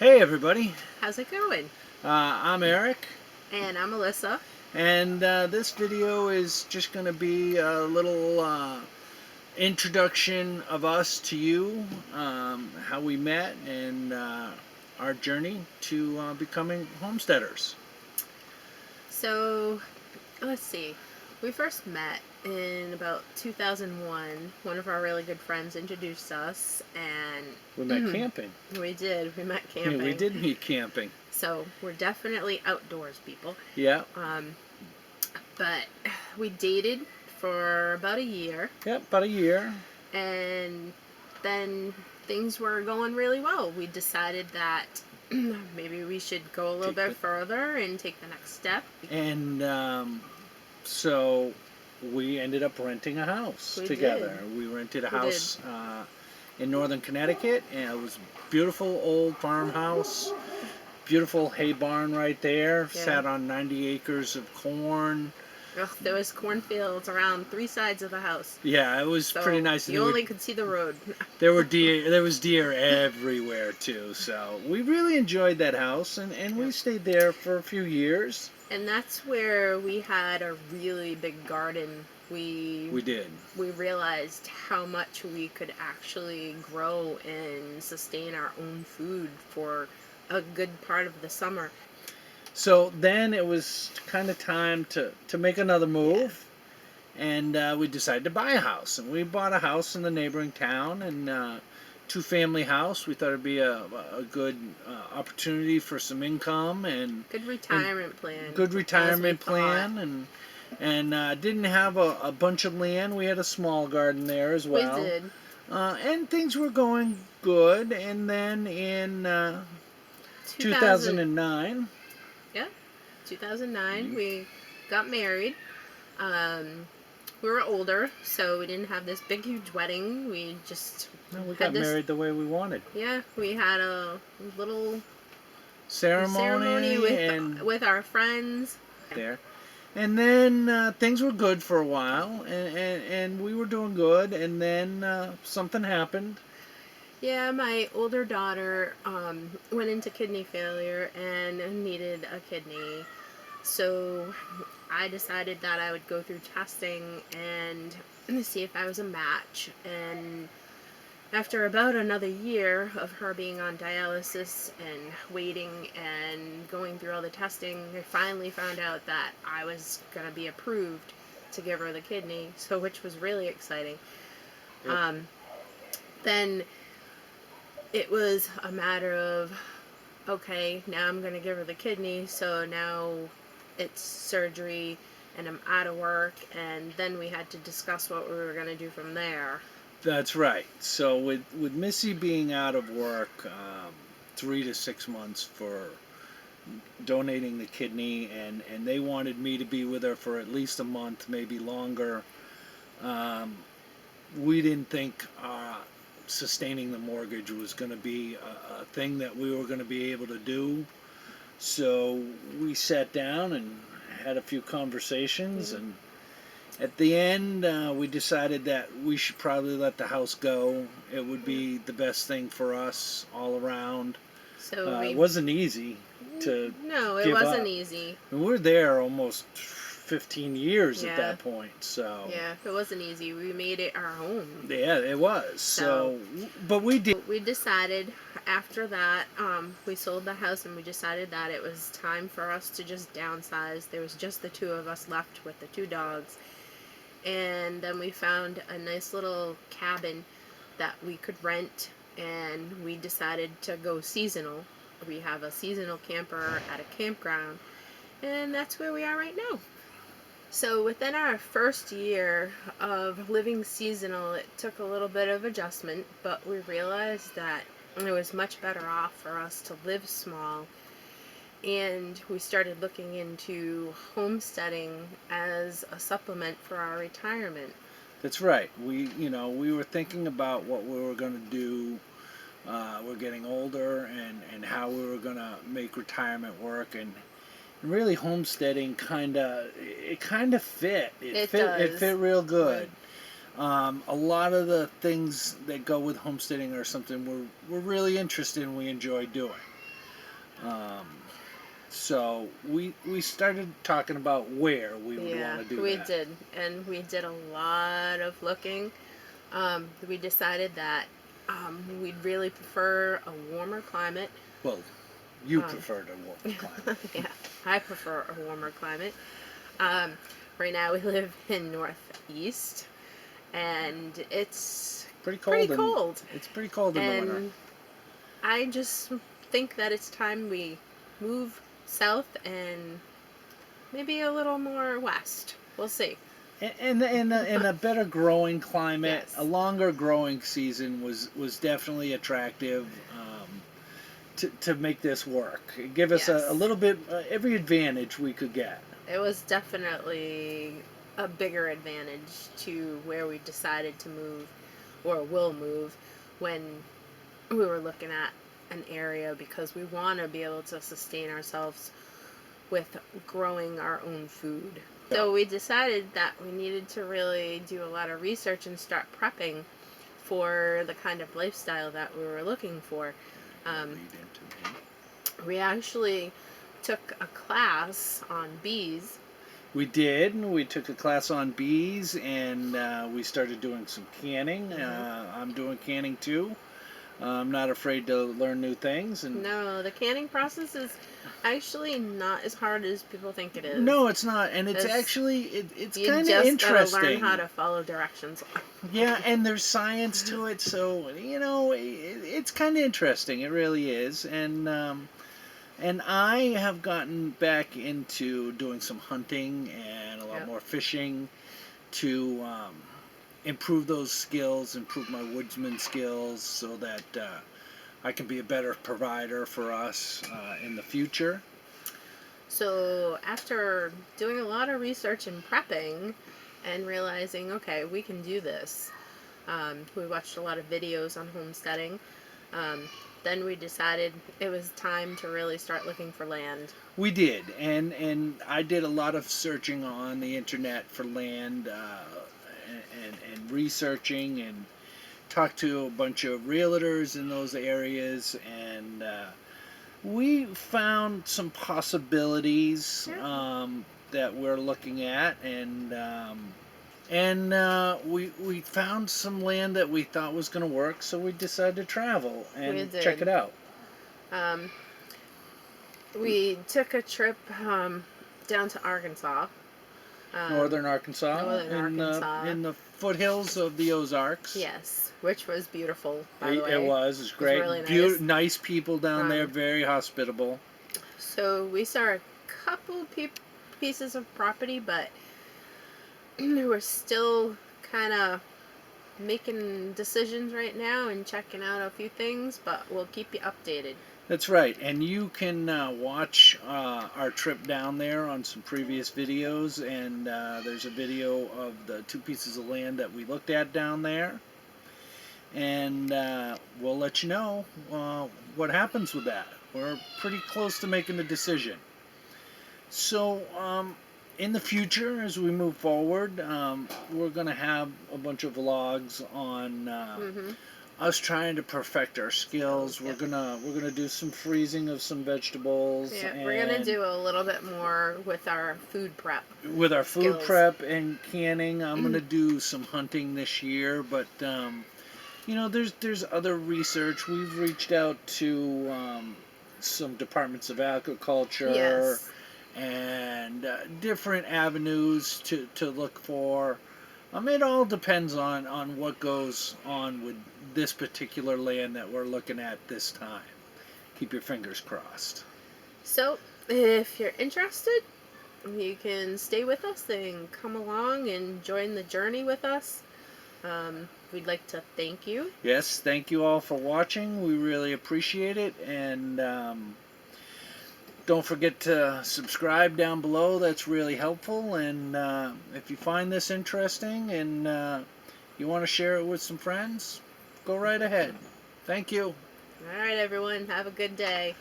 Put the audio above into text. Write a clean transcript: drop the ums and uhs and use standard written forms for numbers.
Hey everybody, How's it going? I'm Eric, And I'm Alyssa. and this video is just going to be a little introduction of us to you, how we met, and our journey to becoming homesteaders. So, let's see. We first met in about 2001. One of our really good friends introduced us, We met and camping. we did. We met Yeah, camping. we did meet camping. So, we're definitely outdoors people. Yeah. But we dated for about a year. Yep, about a year. And then things were going really well. We decided that maybe we should go a little bit further and take the next step. And so we ended up renting a house together. We rented a house in northern Connecticut, and it was a beautiful old farmhouse, beautiful hay barn right there. Yeah. Sat on 90 acres of corn. Ugh, there was cornfields around three sides of the house. Yeah, it was pretty nice. You only could see the road. There were deer. There was deer everywhere too. So we really enjoyed that house, and we stayed there for a few years. And that's where we had a really big garden. We did. We realized how much we could actually grow and sustain our own food for a good part of the summer. So then it was kind of time to make another move, and we decided to buy a house. And we bought a house in the neighboring town, and two-family house. We thought it'd be a good opportunity for some income and good retirement plan. Good retirement plan, and didn't have a bunch of land. We had a small garden there as well. We did. And things were going good. And then in 2009. Yeah, 2009, we got married. We were older, so we didn't have this big, huge wedding. We just we got married the way we wanted. Yeah, we had a little ceremony with our friends. There. And then things were good for a while, and we were doing good, and then something happened. Yeah, my older daughter went into kidney failure and needed a kidney. So I decided that I would go through testing and see if I was a match. And after about another year of her being on dialysis and waiting and going through all the testing, I finally found out that I was going to be approved to give her the kidney, so which was really exciting. Yep. Then it was a matter of, okay, now I'm going to give her the kidney, so now it's surgery and I'm out of work, and then we had to discuss what we were going to do from there. That's right. So with Missy being out of work 3 to 6 months for donating the kidney, and they wanted me to be with her for at least a month, maybe longer, we didn't think sustaining the mortgage was going to be a thing that we were going to be able to do. So we sat down and had a few conversations, and at the end we decided that we should probably let the house go. It would be the best thing for us all around. So it wasn't easy to it wasn't easy. We were there almost 15 years at that point, so yeah, it wasn't easy. We made it our home. Yeah, it was. So but we decided after that, we sold the house, and we decided that it was time for us to just downsize. There was just the two of us left with the two dogs, and then we found a nice little cabin that we could rent, and we decided to go seasonal. We have a seasonal camper at a campground, and that's where we are right now. So within our first year of living seasonal, it took a little bit of adjustment, but we realized that it was much better off for us to live small, and we started looking into homesteading as a supplement for our retirement. That's right. We were thinking about what we were going to do. We're getting older, and how we were going to make retirement work, and really homesteading kind of fit. It fit real good. A lot of the things that go with homesteading are something we're really interested in, we enjoy doing. Um, so we started talking about where we would Yeah, want to do we that. did, and we did a lot of looking. We decided that we'd really prefer a warmer climate. Well, you Um, preferred a warmer climate. yeah, I prefer a warmer climate. Um, right now we live in Northeast, and it's Pretty pretty cold, and cold. it's pretty cold in the winter. And I just think that it's time we move south and maybe a little more west. We'll see. In a better growing climate, Yes. a longer growing season was definitely attractive to make this work. Give us a Yes. little bit every advantage we could get. It was definitely a bigger advantage to where we decided to move or will move when we were looking at an area because we want to be able to sustain ourselves with growing our own food. Yeah. So we decided that we needed to really do a lot of research and start prepping for the kind of lifestyle that we were looking for. Lead into me. We actually took a class on bees. We did. We took a class on bees, and we started doing some canning. I'm doing canning too. I'm not afraid to learn new things. And No, the canning process is actually not as hard as people think it is. no, it's not, and it's It's- actually it's You kind of just interesting. gotta learn how to follow directions. Yeah, and there's science to it, so it's kind of interesting. It really is, and I have gotten back into doing some hunting and a lot Yep. more fishing to improve those skills, improve my woodsman skills, so that I can be a better provider for us in the future. So after doing a lot of research and prepping and realizing, okay, we can do this, we watched a lot of videos on homesteading. Then we decided it was time to really start looking for land. We did, and I did a lot of searching on the internet for land, and researching, and talked to a bunch of realtors in those areas, and we found some possibilities that we're looking at, and we found some land that we thought was going to work, so we decided to travel We and did. check it out. Um, we took a trip down to Arkansas. Northern Arkansas, Northern Arkansas. In the foothills of the Ozarks. Yes, which was beautiful, by the way. It was great. really nice. Nice people down there, Um, very hospitable. So we saw a couple pieces of property, but we're still kind of making decisions right now and checking out a few things, but we'll keep you updated. That's right, and you can watch our trip down there on some previous videos, and there's a video of the 2 pieces of land that we looked at down there, and we'll let you know what happens with that. We're pretty close to making a decision. So in the future, as we move forward, we're going to have a bunch of vlogs on us trying to perfect our skills. Yep. We're gonna do some freezing of some vegetables. Yeah, we're gonna do a little bit more with our food prep. With our food skills. prep and canning. I'm gonna do some hunting this year, but there's other research. We've reached out to some departments of agriculture. Yes. And different avenues to look for. It all depends on what goes on with this particular land that we're looking at this time. Keep your fingers crossed. So, if you're interested, you can stay with us and come along and join the journey with us. We'd like to thank you. Yes, thank you all for watching. We really appreciate it, and don't forget to subscribe down below. That's really helpful. And if you find this interesting and you want to share it with some friends, go right ahead. Thank you. All right, everyone. Have a good day.